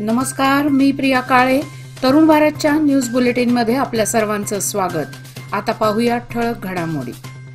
नमस्कार, मी प्रिया काळे. तरुण भारतच्या न्यूज बुलेटिन मध्ये आपल्या सर्वांचं स्वागत. आता पाहूया ठळक घडामोडी.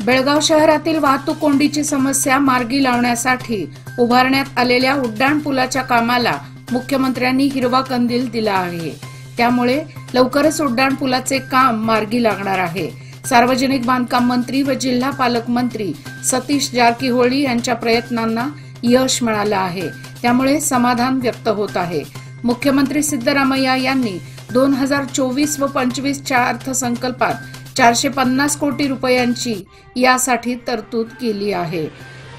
बेळगाव शहरातील वाहतूक कोंडीची समस्या मार्गी लावण्यासाठी उभारण्यात आलेल्या उड्डाणपुलाच्या कामाला मुख्यमंत्र्यांनी हिरवा कंदील दिला आहे. त्यामुळे लवकरच उड्डाणपुलाचे काम मार्गी लागणार आहे. सार्वजनिक बांधकाम मंत्री व जिल्हा पालकमंत्री सतीश जारकीहोळी यांच्या प्रयत्नांना यश मिळालं आहे. त्यामुळे समाधान व्यक्त होत आहे. मुख्यमंत्री सिद्धरामय्या यांनी 2024 व 25च्या अर्थसंकल्पात 450 कोटी रुपयांची यासाठी तरतूद केली आहे.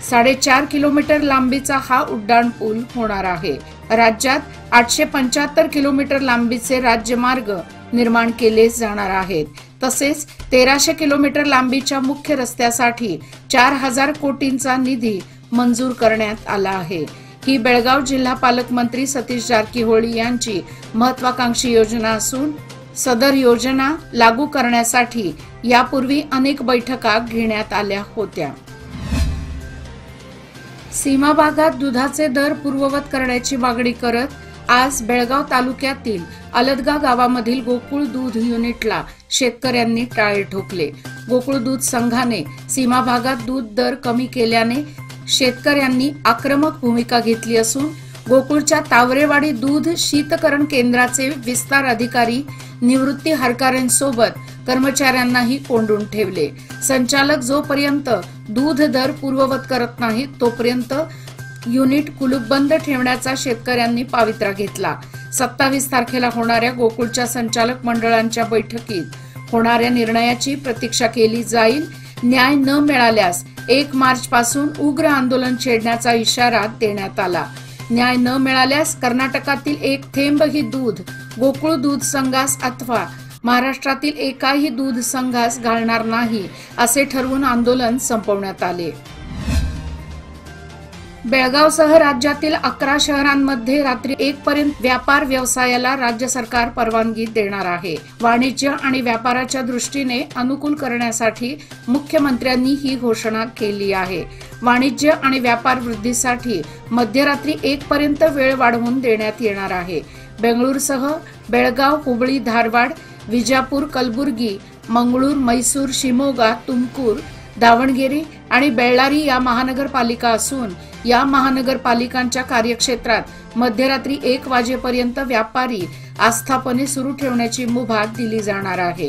4.5 किलोमीटर लांबीचा हा उड्डाणपूल होणार आहे. राज्यात 875 किलोमीटर लांबीचे राज्यमार्ग निर्माण केले जाणार आहेत. तसेच 1300 किलोमीटर लांबीच्या मुख्य रस्त्यासाठी 4000 कोटींचा निधी मंजूर करण्यात आला आहे. ही बेळगाव जिल्हा पालकमंत्री सतीश जारकीहोळी यांची महत्वाकांक्षी योजना असून सदर योजना लागू करण्यासाठी यापूर्वी अनेक बैठका घेण्यात आल्या होत्या. सीमा भागात दुधाचे दर पूर्ववत करण्याची मागणी करत आज बेळगाव तालुक्यातील अलदगा गावामधील गोकुळ दूध युनिटला शेतकऱ्यांनी टाळे ठोकले. गोकुळ दूध संघाने सीमा भागात दूध दर कमी केल्याने शेतकऱ्यांनी आक्रमक भूमिका घेतली असून गोकुळच्या तावरेवाडी दूध शीतकरण केंद्राचे विस्तार अधिकारी निवृत्ती हरकारेंसोबत कर्मचाऱ्यांनाही कोंडून ठेवले. संचालक जोपर्यंत दूध दर पूर्ववत करत नाहीत तोपर्यंत युनिट कुलूपबंद ठेवण्याचा शेतकऱ्यांनी पवित्रा घेतला. 27 तारखेला होणाऱ्या गोकुळच्या संचालक मंडळांच्या बैठकीत होणाऱ्या निर्णयाची प्रतीक्षा केली जाईल. न्याय न मिळाल्यास 1 मार्च पासून उग्र आंदोलन छेडण्याचा इशारा देण्यात आला. न्याय न मिळाल्यास कर्नाटकातील एक थेंबही दूध गोकुळ दूध संघास अथवा महाराष्ट्रातील एकाही दूध संघास घालणार नाही असे ठरवून आंदोलन संपवण्यात आले. बेळगावसह राज्यातील 11 शहरांमध्ये रात्री 1 पर्यंत व्यापार व्यवसायाला राज्य सरकार परवानगी देणार आहे. वाणिज्य आणि व्यापाराच्या दृष्टीने अनुकूल करण्यासाठी मुख्यमंत्र्यांनी ही घोषणा केली आहे. वाणिज्य आणि व्यापार वृद्धीसाठी मध्यरात्री 1 पर्यंत वेळ वाढवून देण्यात येणार आहे. बेंगळूरसह बेळगाव, हुबळी, धारवाड, विजापूर, कलबुर्गी, मंगळूर, मैसूर, शिमोगा, तुमकूर, दावणगेरे आणि बेळ्ळारी या महानगरपालिका असून या महानगरपालिकांच्या कार्यक्षेत्रात मध्यरात्री 1 वाजेपर्यंत व्यापारी आस्थापने सुरू ठेवण्याची मुभा दिली जाणार आहे.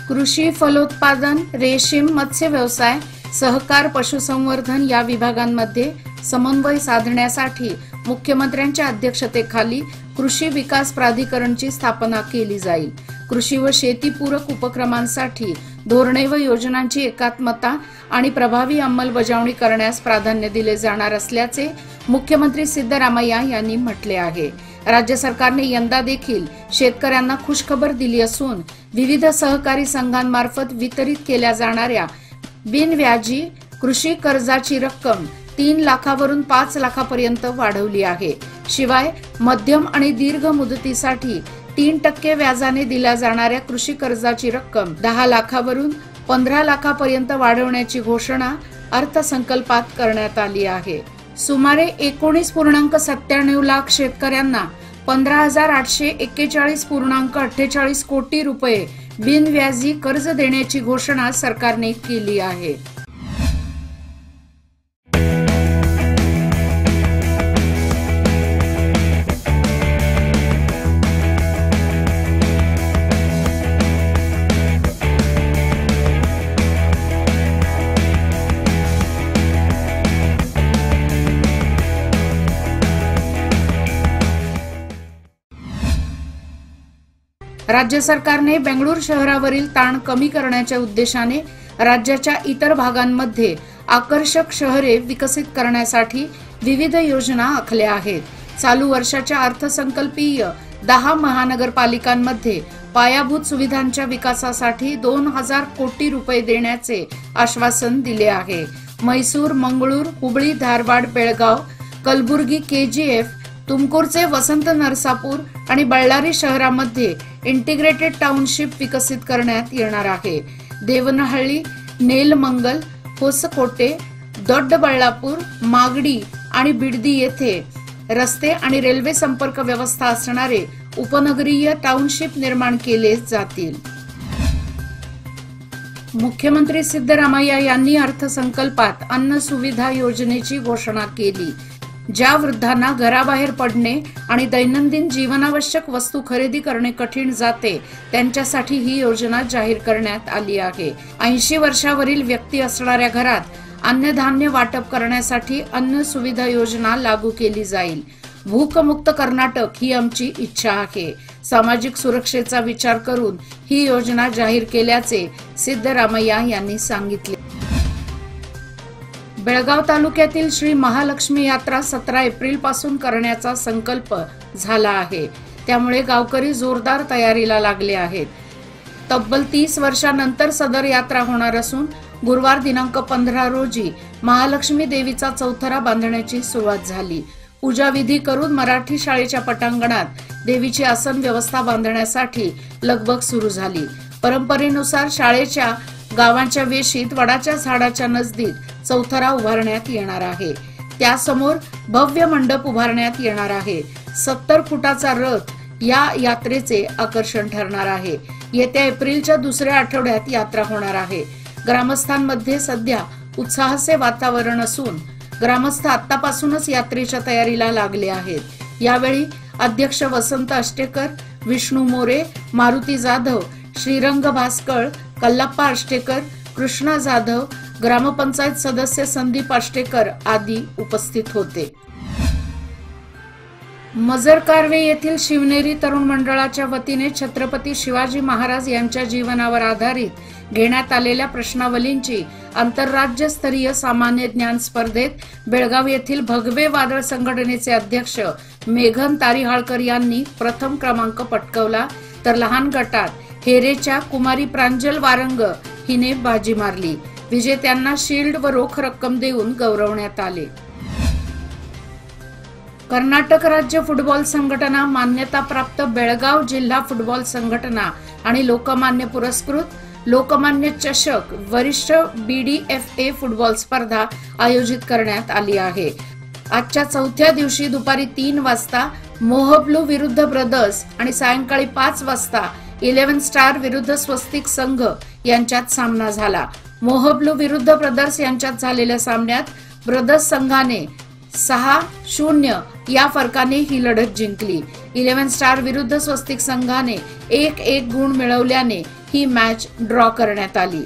कृषी, फलोत्पादन, रेशीम, मत्स्य व्यवसाय, सहकार, पशुसंवर्धन या विभागांमध्ये समन्वय साधण्यासाठी मुख्यमंत्र्यांच्या अध्यक्षतेखाली कृषी विकास प्राधिकरणची स्थापना केली जाईल. कृषी व शेतीपूरक उपक्रमांसाठी धोरणे व योजनांची एकात्मता आणि प्रभावी अंमलबजावणी करण्यास प्राधान्य दिले जाणार असल्याचे मुख्यमंत्री सिद्धरामय्या यांनी म्हटले आहे. राज्य सरकारने यंदा देखील शेतकऱ्यांना खुशखबर दिली असून विविध सहकारी संघांमार्फत वितरित केल्या जाणाऱ्या बिनव्याजी कृषी कर्जाची रक्कम 3 लाखावरून 5 लाखापर्यंत वाढवली आहे. शिवाय मध्यम आणि दीर्घ मुदतीसाठी 3% व्याजाने दिल्या जाणाऱ्या कृषी कर्जाची रक्कम 10 लाखावरून 15 लाखापर्यंत वाढवण्याची घोषणा अर्थसंकल्पात करण्यात आली आहे. सुमारे 19.97 लाख शेतकऱ्यांना 15,841.48 कोटी रुपये बिनव्याजी कर्ज देण्याची घोषणा सरकारने केली आहे. राज्य सरकारने बेंगळूर शहरावरील ताण कमी करण्याच्या उद्देशाने राज्याच्या इतर भागांमध्ये आकर्षक शहरे विकसित करण्यासाठी विविध योजना आखल्या आहेत. चालू वर्षाच्या अर्थसंकल्पीय 10 महानगरपालिकांमध्ये पायाभूत सुविधांच्या विकासासाठी 2000 कोटी रुपये देण्याचे आश्वासन दिले आहे. मैसूर, मंगळूर, हुबळी, धारवाड, बेळगाव, कलबुर्गी, KGF, तुमकूरचे वसंत नरसापूर आणि बळ्ळारी शहरामध्ये इंटिग्रेटेड टाउनशिप विकसित करण्यात येणार आहे. देवनहळ्ळी, नेलमंगल, होसकोटे, दोड्डबळ्ळापूर, मागडी आणि बिडदी येथे रस्ते आणि रेल्वे संपर्क व्यवस्था असणारे उपनगरीय टाउनशिप निर्माण केले जातील। मुख्यमंत्री सिद्धरामय्या यांनी अर्थसंकल्पात अन्न सुविधा योजनेची घोषणा केली। ज्या वृद्धांना घराबाहेर पडणे आणि दैनंदिन जीवनावश्यक वस्तू खरेदी करणे कठीण जाते त्यांच्यासाठी ही योजना जाहीर करण्यात आली आहे। 80 वर्षावरील व्यक्ती असणाऱ्या घरात अन्नधान्य वाटप करण्यासाठी अन्न सुविधा योजना लागू केली जाईल। भूकमुक्त कर्नाटक ही आमची इच्छा आहे। सामाजिक सुरक्षेचा विचार करून ही योजना जाहीर केल्याचे सिद्धरामय्या यांनी सांगितले। बेळगाव तालुक्यातील श्री महालक्ष्मी यात्रा 17 एप्रिल पासून करण्याचा संकल्प झाला आहे। त्यामुळे गावकरी जोरदार तयारीला लागले आहेत। तब्बल 30 वर्षांनंतर सदर यात्रा होणार असून गुरुवार दिनांक 15 रोजी महालक्ष्मी देवीचा चौथरा बांधण्याची सुरुवात झाली। पूजा विधी करून मराठी शाळेच्या पटांगणात देवीची आसन व्यवस्था बांधण्यासाठी लगबग सुरू झाली। परंपरेनुसार शाळेच्या गावांच्या वेशीत वडाच्या झाडाच्या नजदीक चौथरा उभारण्यात येणार आहे। त्यासमोर भव्य मंडप उभारण्यात येणार आहे। 70 फुटाचा रथ या यात्रेचे आकर्षण ठरणार आहे। येत्या एप्रिलच्या दुसऱ्या आठवड्यात यात्रा होणार आहे। ग्रामस्थांमध्ये सध्या उत्साहाचे वातावरण असून ग्रामस्थ आतापासूनच यात्रेच्या तयारीला लागले आहेत। यावेळी अध्यक्ष वसंत अष्टेकर, विष्णू मोरे, मारुती जाधव, श्रीरंग भास्कळ, कल्लप्पा अष्टेकर, कृष्णा जाधव, ग्रामपंचायत सदस्य संदीप अष्टेकर आदी उपस्थित होते। मजरकारवे येथील शिवनेरी तरुण मंडळाच्या वतीने छत्रपती शिवाजी महाराज यांच्या जीवनावर आधारित घेण्यात आलेल्या प्रश्नावलींची आंतरराज्यस्तरीय सामान्य ज्ञान स्पर्धेत बेळगाव येथील भगवे वादळ संघटनेचे अध्यक्ष मेघन तारिहाळकर यांनी प्रथम क्रमांक पटकावला, तर लहान गटात हेरेच्या कुमारी प्रांजल वारंग हिने बाजी मारली। विजेत्यांना शील्ड व रोख रक्कम देऊन गौरवण्यात आले। कर्नाटक राज्य फुटबॉल संघटना, मान्यताप्राप्त बेळगाव जिल्हा फुटबॉल संघटना आणि लोकमान्य पुरस्कृत लोकमान्य चषक वरिष्ठ BDFA फुटबॉल स्पर्धा आयोजित करण्यात आली आहे। आजच्या चौथ्या दिवशी दुपारी 3 वाजता मोहब्लू विरुद्ध ब्रदर्स आणि सायंकाळी 5 वाजता 11 स्टार विरुद्ध स्वस्तिक संघ यांच्यात सामना झाला। मोहब्लू विरुद्ध ब्रदर्स यांच्यात झालेल्या सामन्यात ब्रदर्स संघाने 6-0 या फरकाने ही लढत जिंकली। 11 स्टार विरुद्ध स्वस्तिक संघाने 1-1 गुण मिळवल्याने ही मॅच ड्रॉ करण्यात आली।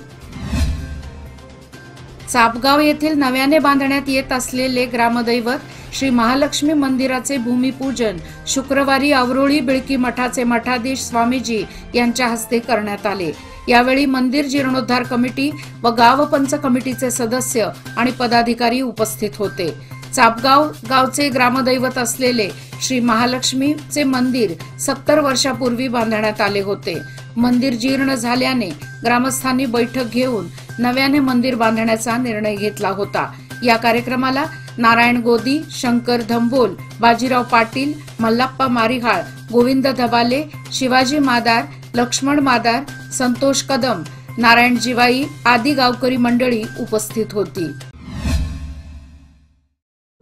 चापगाव येथील नव्याने बांधण्यात येत असलेले ग्रामदैवत श्री महालक्ष्मी मंदिराचे भूमिपूजन शुक्रवारी आवरोळी बिळकी मठाचे मठाधीश स्वामीजी यांच्या हस्ते करण्यात आले। यावेळी मंदिर जीर्णोद्धार कमिटी व गाव पंच कमिटीचे सदस्य आणि पदाधिकारी उपस्थित होते। चापगाव गावचे ग्रामदैवत असलेले श्री महालक्ष्मीचे मंदिर 70 वर्षापूर्वी बांधण्यात आले होते। मंदिर जीर्ण झाल्याने ग्रामस्थांनी बैठक घेऊन नव्याने मंदिर बांधण्याचा निर्णय घेतला होता। या कार्यक्रमाला नारायण गोदी, शंकर धंबोल, बाजीराव पाटील, मल्लाप्पा मारिहाळ, गोविंद धबाले, शिवाजी मादार, लक्ष्मण मादार, संतोष कदम, नारायण जिवाई आदी गावकरी मंडळी उपस्थित होती।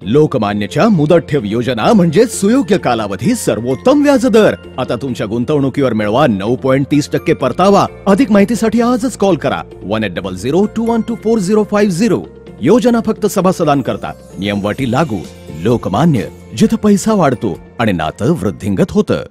लोकमान्यच्या मुदत ठेव योजना म्हणजे सुयोग्य कालावधी सर्वोत्तम व्याजदर। आता तुमच्या गुंतवणुकीवर मिळवा 9.30% परतावा। अधिक माहितीसाठी आजच कॉल करा 180021245050। योजना फक्त सभासदांकरता, नियमवाटी लागू। लोकमान्य, जिथे पैसा वाढतो आणि नातं वृद्धिंगत होतं।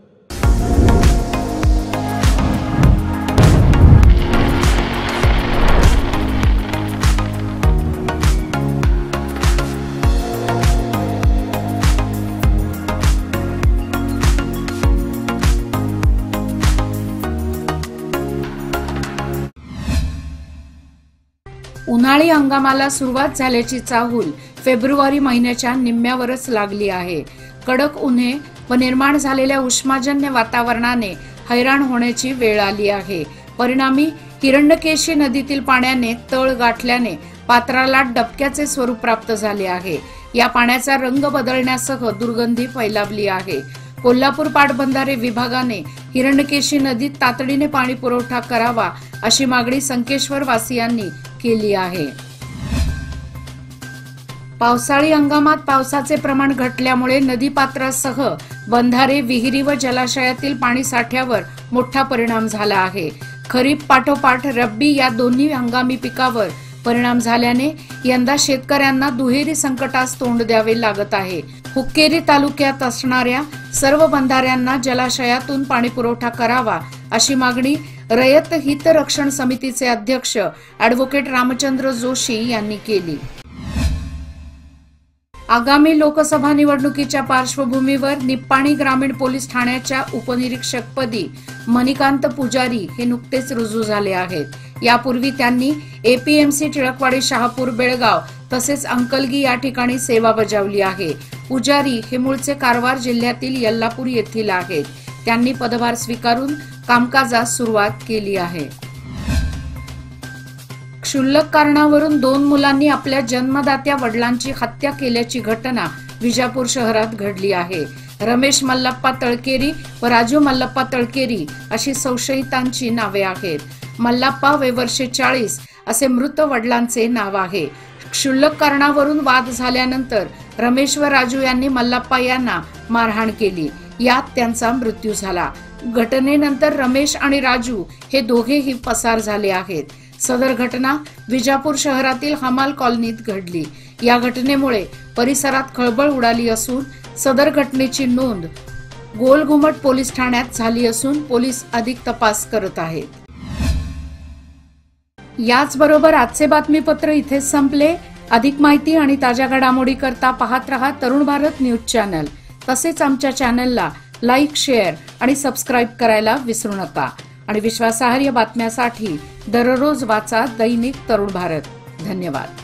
उन्हाळी हंगामाला सुरुवात झाल्याची चाहूल फेब्रुवारी महिन्याच्या निम्म्यावरच लागली आहे। कडक उन्हे व निर्माण झालेल्या उष्माजन्य वातावरणाने हैराण होण्याची वेळ आली आहे। परिणामी हिरण्यकेशी नदीतील पाण्याने तळ गाठल्याने पात्राला डबक्याचे स्वरूप प्राप्त झाले आहे। या पाण्याचा रंग बदलण्यासह दुर्गंधी फैलावली आहे। कोल्हापूर पाटबंधारे विभागाने हिरण्यकेशी नदीत तातडीने पाणी पुरवठा करावा अशी मागणी संकेश्वर वासियांनी केली आहे। पावसाळी हंगामात पावसाचे प्रमाण घटल्यामुळे नदीपात्रासह बंधारे, विहिरी व जलाशयातील पाणी साठ्यावर मोठा परिणाम झाला आहे. खरीप पाठोपाठ रब्बी या दोन्ही हंगामी पिकावर परिणाम झाल्याने यंदा शेतकऱ्यांना दुहेरी संकटास तोंड द्यावे लागत आहे. हुक्केरी तालुक्यात असणाऱ्या सर्व बंधाऱ्यांना जलाशयातून पाणी पुरवठा करावा अशी मागणी रयत हित रक्षण समितीचे अध्यक्ष ॲडव्होकेट रामचंद्र जोशी यांनी केली. आगामी लोकसभा निवडणुकीच्या पार्श्वभूमीवर निप्पाणी ग्रामीण पोलीस ठाण्याच्या उपनिरीक्षकपदी मणिकांत पुजारी हे नुकतेच रुजू झाले आहेत. यापूर्वी त्यांनी एपीएमसी टिळकवाडी, शहापूर, बेळगाव तसेच अंकलगी या ठिकाणी सेवा बजावली आहे. पुजारी हे मूळचे कारवार जिल्ह्यातील यल्लापूर येथील आहेत. त्यांनी पदभार स्वीकारून कामकाजास सुरुवात केली आहे. क्षुल्लक कारणावरून 2 मुलांनी आपल्या जन्मदात्या वडिलांची हत्या केल्याची घटना विजापूर शहरात घडली आहे. रमेश मल्लप्पा तळकेरी व राजू मल्लप्पा तळकेरी अशी संशयितांची नावे आहेत. मल्लप्पा वय वर्षे 40 असे मृत वडिलांचे नाव आहे. क्षुल्लक कारणावरून वाद झाल्यानंतर रमेश व राजू यांनी मल्लप्पा यांना मारहाण केली. यात त्यांचा मृत्यू झाला. घटनेनंतर रमेश आणि राजू हे दोघेही पसार झाले आहेत. सदर घटना विजापूर शहरातील हमाल कॉलनीत घडली. या घटनेमुळे परिसरात खळबळ उडाली असून सदर घटनेची नोंद गोलघुमट पोलीस ठाण्यात झाली असून पोलीस अधिक तपास करत आहेत. याचबरोबर आजचे बातमीपत्र इथेच संपले. अधिक माहिती आणि ताज्या घडामोडी करता पाहत रहा तरुण भारत न्यूज चॅनल. तसेच आमच्या चॅनलला लाईक, शेअर आणि सबस्क्राईब करायला विसरू नका. आणि विश्वासार्ह बातम्यासाठी दररोज वाचा दैनिक तरुण भारत. धन्यवाद.